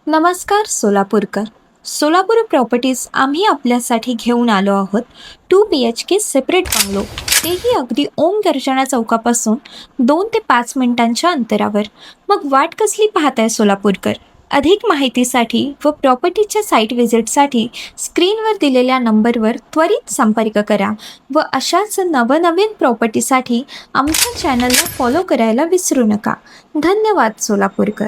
नमस्कार सोलापूरकर. सोलापूर प्रॉपर्टीज आम्ही आपल्यासाठी घेऊन आलो आहोत 2 BHK सेपरेट बंगलो, तेही अगदी ओम गर्जना चौकापासून 2 ते 5 मिनिटांच्या अंतरावर. मग वाट कसली पाहताय सोलापूरकर? अधिक माहितीसाठी व प्रॉपर्टीच्या साईट व्हिजिटसाठी स्क्रीनवर दिलेल्या नंबरवर त्वरित संपर्क करा व अशाच नवनवीन प्रॉपर्टीसाठी आमच्या चॅनलला फॉलो करायला विसरू नका. धन्यवाद सोलापूरकर.